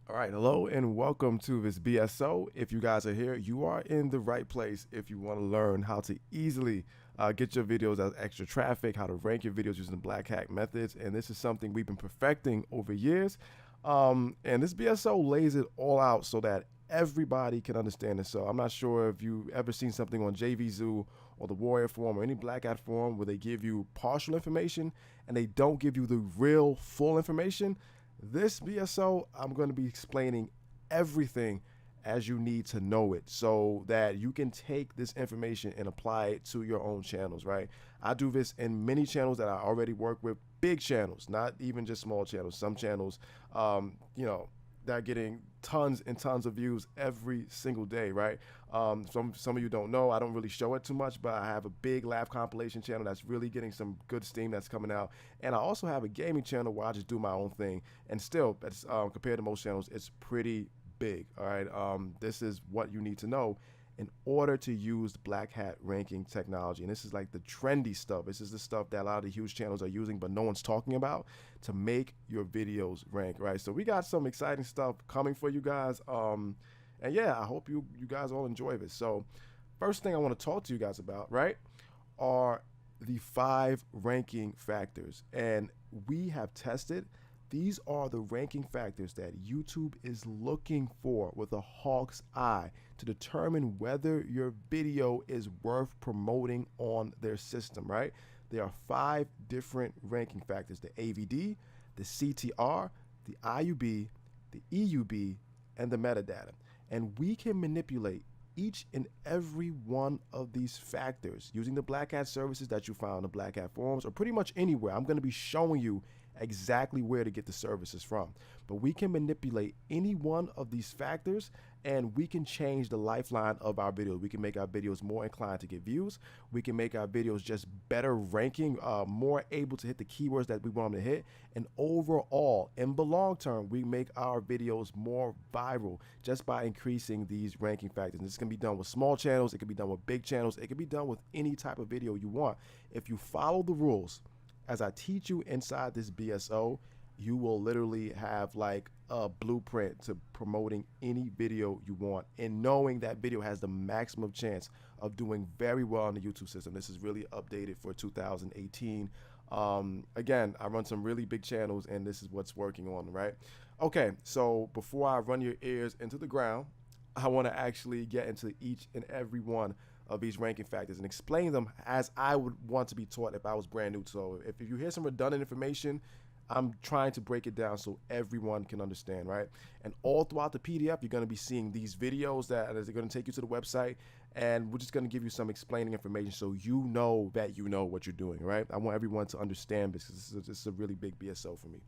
All right, hello and welcome to this BSO. If you guys are here, you are in the right place if you want to learn how to easily get your videos as extra traffic, how to rank your videos using the Black Hat methods. And this is something we've been perfecting over years. And this BSO lays it all out so that everybody can understand it. So I'm not sure if you ever seen something on JVZoo or the Warrior Forum or any Black Hat forum where they give you partial information and they don't give you the real full information. This BSO, I'm going to be explaining everything as you need to know it so that you can take this information and apply it to your own channels, right? I do this in many channels that I already work with, big channels, not even just small channels. Some channels, you know, that are getting tons and tons of views every single day, right? Some of you don't know, I don't really show it too much, but I have a big laugh compilation channel that's really getting some good steam that's coming out, and I also have a gaming channel where I just do my own thing, and still, that's compared to most channels, it's pretty big. All right, this is what you need to know in order to use the Black Hat ranking technology. And this is like the trendy stuff. This is the stuff that a lot of the huge channels are using, but no one's talking about to make your videos rank, right? So we got some exciting stuff coming for you guys. And yeah, I hope you guys all enjoy this. So first thing I want to talk to you guys about, right, are the 5 ranking factors. And we have tested these are the ranking factors that YouTube is looking for with a hawk's eye to determine whether your video is worth promoting on their system, right? There are 5 different ranking factors: the AVD, the CTR, the IUB, the EUB, and the metadata. And we can manipulate each and every one of these factors using the Black Hat services that you found in the Black Hat forums or pretty much anywhere. I'm going to be showing you exactly where to get the services from. But we can manipulate any one of these factors and we can change the lifeline of our videos. We can make our videos more inclined to get views. We can make our videos just better ranking, more able to hit the keywords that we want them to hit. And overall, in the long term, we make our videos more viral just by increasing these ranking factors. And this can be done with small channels. It can be done with big channels. It can be done with any type of video you want. If you follow the rules, as I teach you inside this BSO, you will literally have like a blueprint to promoting any video you want and knowing that video has the maximum chance of doing very well on the YouTube system. This is really updated for 2018. Again, I run some really big channels and this is what's working on, right? Okay, so before I run your ears into the ground, I want to actually get into each and every one of these ranking factors and explain them as I would want to be taught if I was brand new. So if you hear some redundant information, I'm trying to break it down so everyone can understand, right? And all throughout the PDF, you're going to be seeing these videos that are going to take you to the website, and we're just going to give you some explaining information so you know that you know what you're doing, right? I want everyone to understand this. This is a really big BSO for me.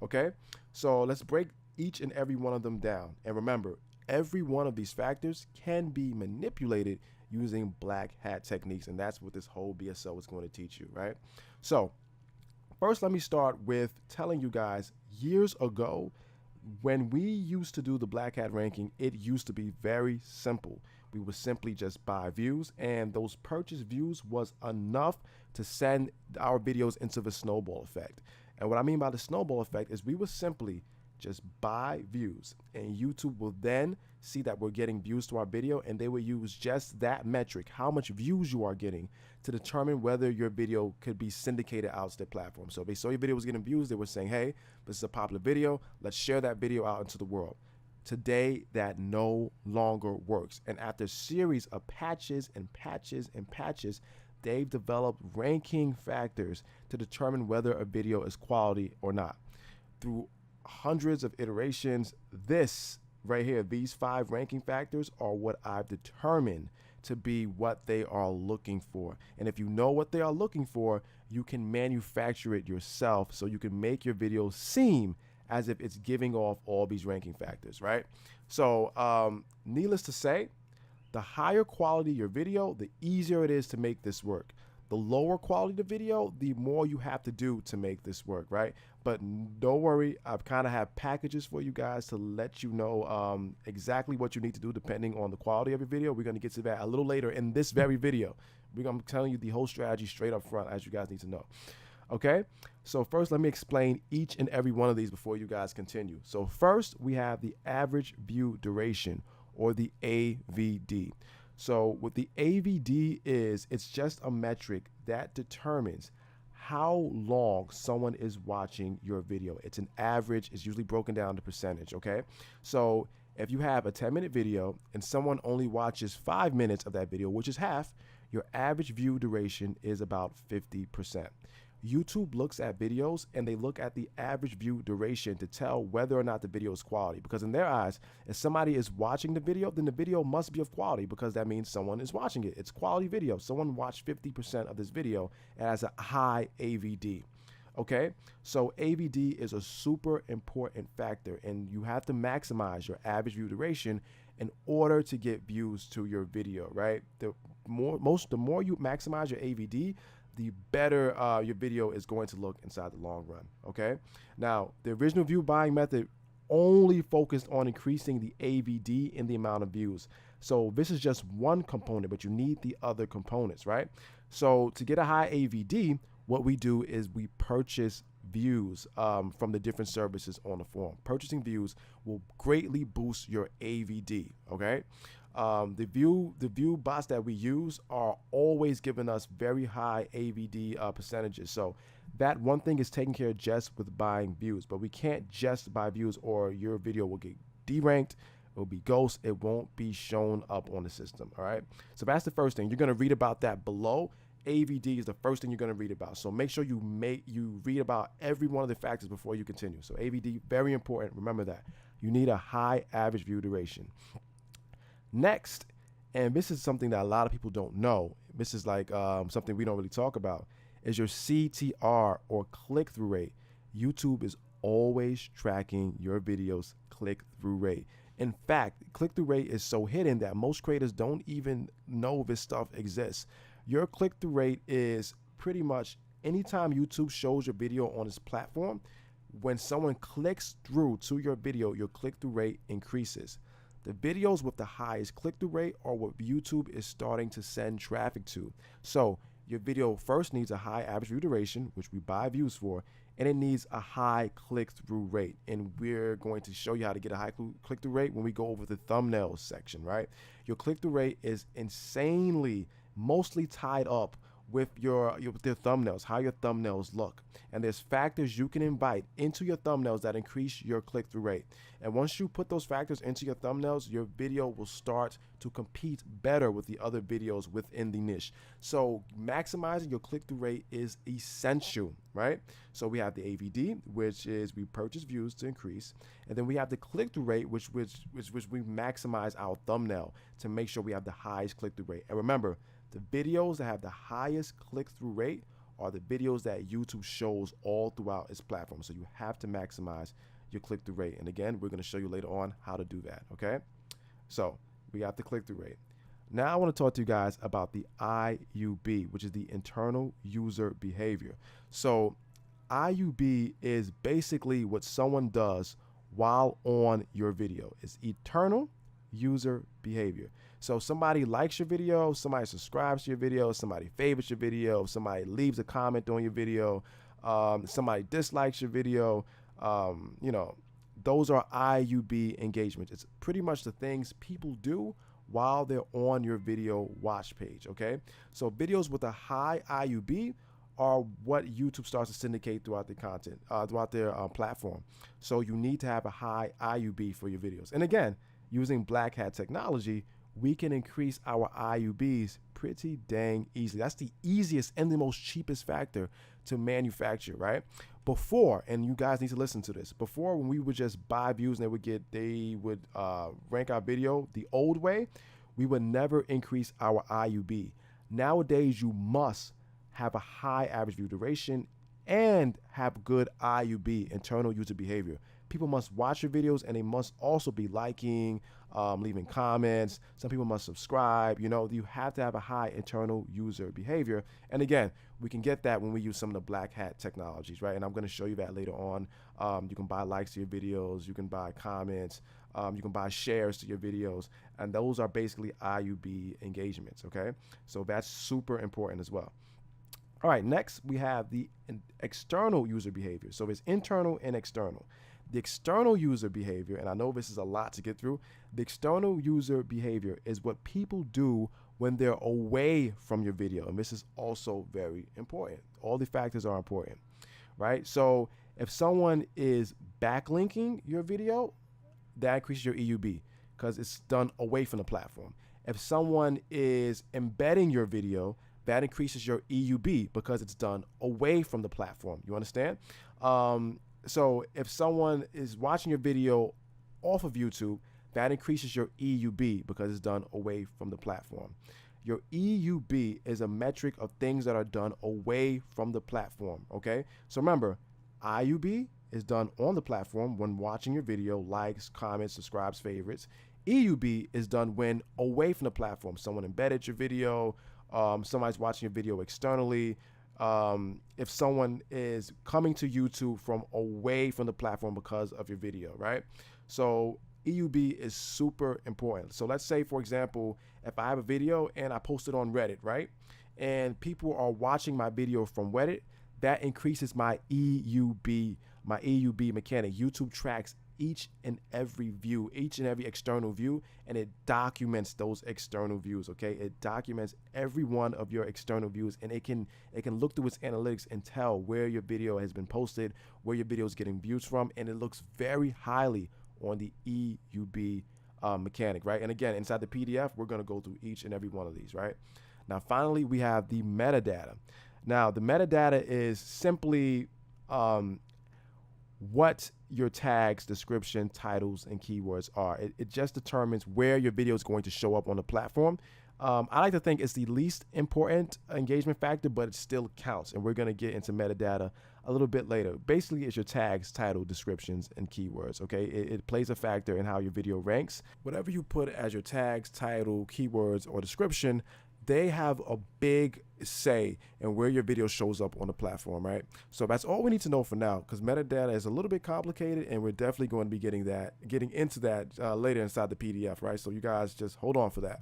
Okay, so let's break each and every one of them down. And remember, every one of these factors can be manipulated using Black Hat techniques, and that's what this whole BSO is going to teach you, right? So first, let me start with telling you guys years ago, when we used to do the Black Hat ranking, it used to be very simple. We would simply just buy views, and those purchased views was enough to send our videos into the snowball effect. And what I mean by the snowball effect is we would simply just buy views, and YouTube will then see that we're getting views to our video, and they will use just that metric, how much views you are getting, to determine whether your video could be syndicated out to their platform. So if they saw your video was getting views, they were saying, hey, this is a popular video, let's share that video out into the world. Today, that no longer works. And after a series of patches and patches and patches, they've developed ranking factors to determine whether a video is quality or not. Through hundreds of iterations, this right here, these 5 ranking factors are what I've determined to be what they are looking for. And if you know what they are looking for, you can manufacture it yourself so you can make your video seem as if it's giving off all these ranking factors, right? So needless to say, the higher quality your video, the easier it is to make this work. The lower quality the video, the more you have to do to make this work, right? But don't worry, I've kind of have packages for you guys to let you know exactly what you need to do depending on the quality of your video. We're going to get to that a little later in this very video. I'm telling you the whole strategy straight up front, as you guys need to know. Okay, so first let me explain each and every one of these before you guys continue. So first we have the average view duration, or the AVD. So what the AVD is, it's just a metric that determines how long someone is watching your video. It's an average, it's usually broken down to percentage, okay? So if you have a 10-minute video and someone only watches 5 minutes of that video, which is half, your average view duration is about 50%. YouTube looks at videos and they look at the average view duration to tell whether or not the video is quality, because in their eyes, if somebody is watching the video, then the video must be of quality, because that means someone is watching it. It's quality video. Someone watched 50% of this video and has a high AVD. Okay, so AVD is a super important factor, and you have to maximize your average view duration in order to get views to your video, right? The more you maximize your AVD, the better your video is going to look inside the long run. Okay, now the original view buying method only focused on increasing the AVD in the amount of views. So this is just one component, but you need the other components, right? So to get a high AVD, what we do is we purchase views from the different services on the forum. Purchasing views will greatly boost your AVD. Okay, the view bots that we use are always giving us very high AVD percentages. So that one thing is taken care of just with buying views, but we can't just buy views or your video will get deranked. It will be ghost. It won't be shown up on the system. All right. So that's the first thing. You're going to read about that below. AVD is the first thing you're going to read about. So make sure you read about every one of the factors before you continue. So AVD, very important. Remember that. You need a high average view duration. Next, and this is something that a lot of people don't know, this is like something we don't really talk about, is your CTR, or click-through rate. YouTube is always tracking your video's click-through rate. In fact, click-through rate is so hidden that most creators don't even know this stuff exists. Your click-through rate is pretty much anytime YouTube shows your video on its platform, when someone clicks through to your video, your click-through rate increases. The videos with the highest click-through rate are what YouTube is starting to send traffic to. So your video first needs a high average view duration, which we buy views for, and it needs a high click-through rate. And we're going to show you how to get a high click-through rate when we go over the thumbnails section, right? Your click-through rate is insanely mostly tied up with your thumbnails, how your thumbnails look. And there's factors you can invite into your thumbnails that increase your click-through rate. And once you put those factors into your thumbnails, your video will start to compete better with the other videos within the niche. So maximizing your click-through rate is essential, right? So we have the AVD, which is we purchase views to increase. And then we have the click-through rate, which we maximize our thumbnail to make sure we have the highest click-through rate. And remember, the videos that have the highest click-through rate are the videos that YouTube shows all throughout its platform. So you have to maximize your click-through rate. And again, we're going to show you later on how to do that, okay? So we have the click-through rate. Now I want to talk to you guys about the IUB, which is the internal user behavior. So IUB is basically what someone does while on your video. It's eternal user behavior. So somebody likes your video, somebody subscribes to your video, somebody favorites your video, somebody leaves a comment on your video, somebody dislikes your video. Those are IUB engagements. It's pretty much the things people do while they're on your video watch page, okay? So videos with a high IUB are what YouTube starts to syndicate throughout the content, throughout their platform. So you need to have a high IUB for your videos. And again, using Black Hat technology, we can increase our IUBs pretty dang easily. That's the easiest and the most cheapest factor to manufacture, right? Before, and you guys need to listen to this, before when we would just buy views and they would rank our video the old way, we would never increase our IUB. Nowadays, you must have a high average view duration and have good IUB, internal user behavior. People must watch your videos and they must also be liking, leaving comments. Some people must subscribe. You have to have a high internal user behavior. And again, we can get that when we use some of the Black Hat technologies, right? And I'm going to show you that later on. You can buy likes to your videos. You can buy comments. You can buy shares to your videos. And those are basically IUB engagements, okay? So that's super important as well. All right, next we have the external user behavior. So it's internal and external. The external user behavior, and I know this is a lot to get through, the external user behavior is what people do when they're away from your video. And this is also very important. All the factors are important, right? So if someone is backlinking your video, that increases your EUB because it's done away from the platform. If someone is embedding your video, that increases your EUB because it's done away from the platform. You understand? So if someone is watching your video off of YouTube, that increases your EUB because it's done away from the platform. Your EUB is a metric of things that are done away from the platform, okay? So remember, IUB is done on the platform when watching your video, likes, comments, subscribes, favorites. EUB is done when away from the platform. Someone embedded your video, somebody's watching your video externally. If someone is coming to YouTube from away from the platform because of your video, right? So EUB is super important. So let's say, for example, if I have a video and I post it on Reddit, right? And people are watching my video from Reddit, that increases my EUB mechanic. YouTube tracks each and every view, each and every external view, and it documents those external views, okay? It documents every one of your external views, and it can look through its analytics and tell where your video has been posted, where your video is getting views from, and it looks very highly on the EUB mechanic, right? And again, inside the PDF, we're gonna go through each and every one of these, right? Now, finally, we have the metadata. Now, the metadata is simply what your tags, description, titles, and keywords are. It just determines where your video is going to show up on the platform. I like to think it's the least important engagement factor, but it still counts. And we're going to get into metadata a little bit later. Basically, it's your tags, title, descriptions, and keywords, okay? It plays a factor in how your video ranks. Whatever you put as your tags, title, keywords, or description, they have a big say in where your video shows up on the platform, right? So that's all we need to know for now, because metadata is a little bit complicated, and we're definitely going to be getting into that later inside the PDF, right? So you guys just hold on for that.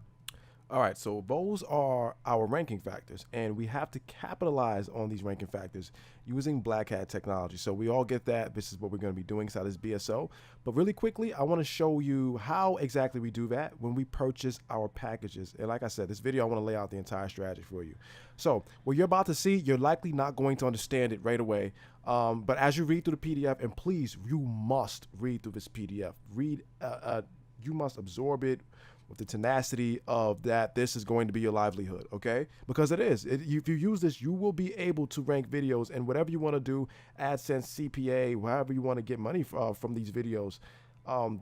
All right, so those are our ranking factors, and we have to capitalize on these ranking factors using Black Hat technology. So we all get that. This is what we're going to be doing inside this BSO. But really quickly, I want to show you how exactly we do that when we purchase our packages. And like I said, this video, I want to lay out the entire strategy for you. So what you're about to see, you're likely not going to understand it right away. But as you read through the PDF, and please, you must read through this PDF. You must absorb it with the tenacity of that this is going to be your livelihood, okay? Because it is. If you use this, you will be able to rank videos, and whatever you want to do, AdSense, CPA, however you want to get money from these videos,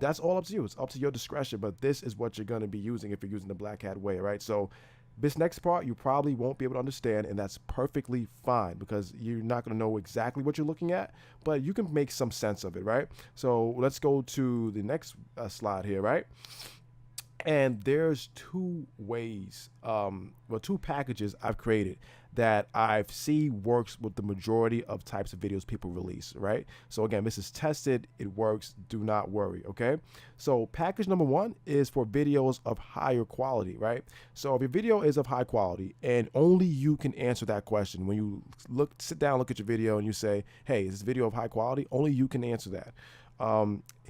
that's all up to you. It's up to your discretion, but this is what you're going to be using if you're using the Black Hat way, right? So this next part, you probably won't be able to understand, and that's perfectly fine because you're not going to know exactly what you're looking at, but you can make some sense of it, right? So let's go to the next slide here, right? And there's two ways, two packages I've created that I've seen works with the majority of types of videos people release, right? So again, this is tested, it works, do not worry, okay? So package number one is for videos of higher quality, right? So if your video is of high quality and only you can answer that question, when you sit down, look at your video and you say, hey, is this video of high quality? Only you can answer that.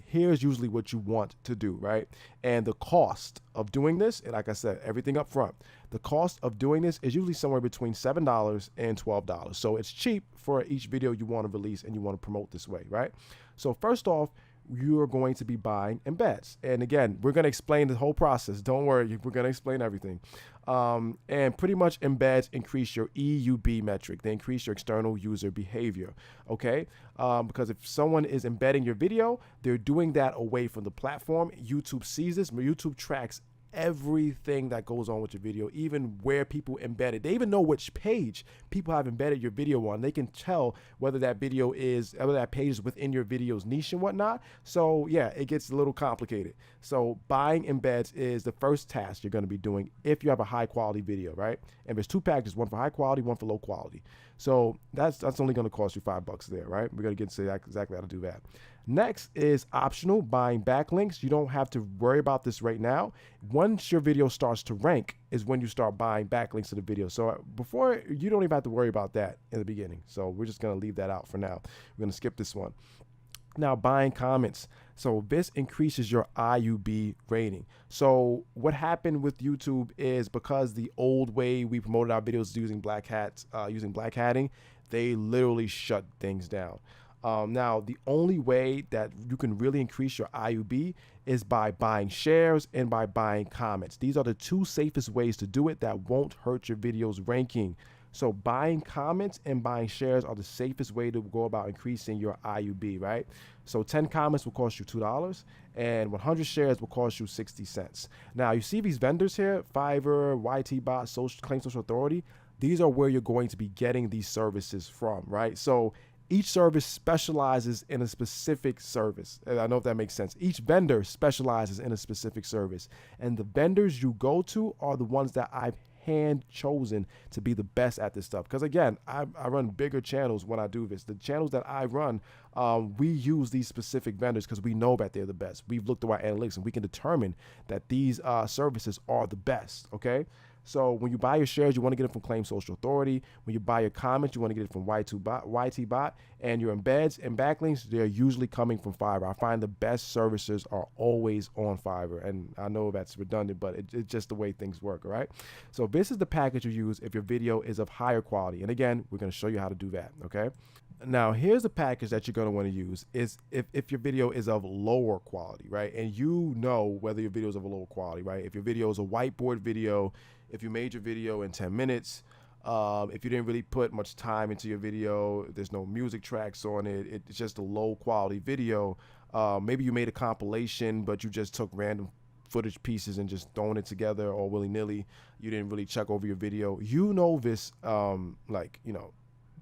Here's usually what you want to do, right? And the cost of doing this, and like I said, everything up front, the cost of doing this is usually somewhere between $7 and $12. So it's cheap for each video you want to release and you want to promote this way, right? So first off, you're going to be buying embeds. And again, we're going to explain the whole process. Don't worry, we're going to explain everything. And pretty much embeds increase your EUB metric. They increase your external user behavior, okay? Because if someone is embedding your video, they're doing that away from the platform. YouTube sees this. YouTube tracks everything that goes on with your video, even where people embed it. They even know which page people have embedded your video on. They can tell whether that page is within your video's niche and whatnot. So yeah, it gets a little complicated. So buying embeds is the first task you're going to be doing if you have a high quality video, right? And there's two packages, one for high quality, one for low quality. So that's only going to cost you $5 there, right? We're going to get to exactly how to do that. Next is optional, buying backlinks. You don't have to worry about this right now. Once your video starts to rank is when you start buying backlinks to the video. So before, you don't even have to worry about that in the beginning. So we're just going to leave that out for now. We're going to skip this one. Now, buying comments. So this increases your IUB rating. So what happened with YouTube is, because the old way we promoted our videos using black hatting, they literally shut things down. Now, the only way that you can really increase your IUB is by buying shares and by buying comments. These are the two safest ways to do it that won't hurt your video's ranking. So buying comments and buying shares are the safest way to go about increasing your IUB, right? So 10 comments will cost you $2 and 100 shares will cost you 60 cents. Now, you see these vendors here, Fiverr, YTBot, Claim Social Authority. These are where you're going to be getting these services from, right? So each service specializes in a specific service. And I don't know if that makes sense. Each vendor specializes in a specific service. And the vendors you go to are the ones that I've hand chosen to be the best at this stuff. Because again, I run bigger channels when I do this. The channels that I run, we use these specific vendors because we know that they're the best. We've looked at our analytics and we can determine that these services are the best, okay? So when you buy your shares, you want to get it from Claim Social Authority. When you buy your comments, you want to get it from YTBot. And your embeds and backlinks, they're usually coming from Fiverr. I find the best services are always on Fiverr. And I know that's redundant, but it's just the way things work, all right? So this is the package you use if your video is of higher quality. And again, we're going to show you how to do that, okay? Now, here's a package that you're going to want to use is if your video is of lower quality, right? And you know whether your video is of a lower quality, right? If your video is a whiteboard video, if you made your video in 10 minutes, if you didn't really put much time into your video, there's no music tracks on it, it's just a low quality video. Maybe you made a compilation, but you just took random footage pieces and just throwing it together all willy-nilly. You didn't really check over your video. You know this,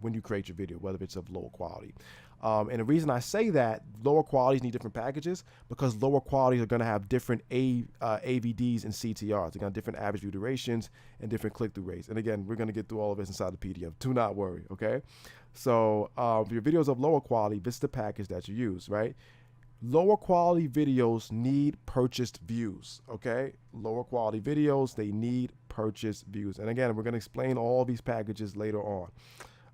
when you create your video, whether it's of lower quality. And the reason I say that lower qualities need different packages, because lower qualities are going to have different AVDs and CTRs. They're going to have different average view durations and different click-through rates. And again, we're going to get through all of this inside the PDF. Do not worry, okay? So for your videos of lower quality, this is the package that you use, right? Lower quality videos need purchased views, okay? Lower quality videos, they need purchased views. And again, we're going to explain all these packages later on,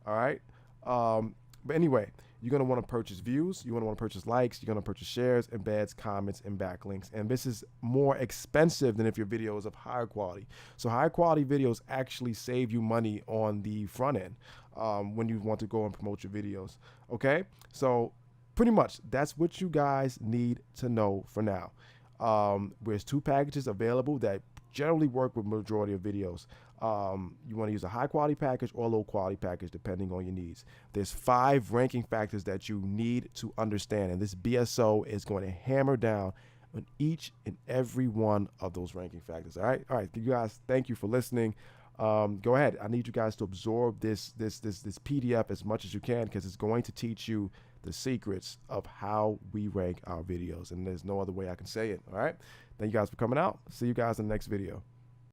all right? But anyway, you're going to want to purchase views, you're going to want to purchase likes, you're going to purchase shares, embeds, comments, and backlinks. And this is more expensive than if your video is of higher quality. So higher quality videos actually save you money on the front end when you want to go and promote your videos, okay? So pretty much that's what you guys need to know for now. There's two packages available that generally work with majority of videos. You want to use a high quality package or a low quality package depending on your needs. There's 5 ranking factors that you need to understand, and this BSO is going to hammer down on each and every one of those ranking factors. All right, you guys, thank you for listening. Go ahead. I need you guys to absorb this PDF as much as you can, because it's going to teach you the secrets of how we rank our videos, and there's no other way I can say it. All right, thank you guys for coming out. See you guys in the next video.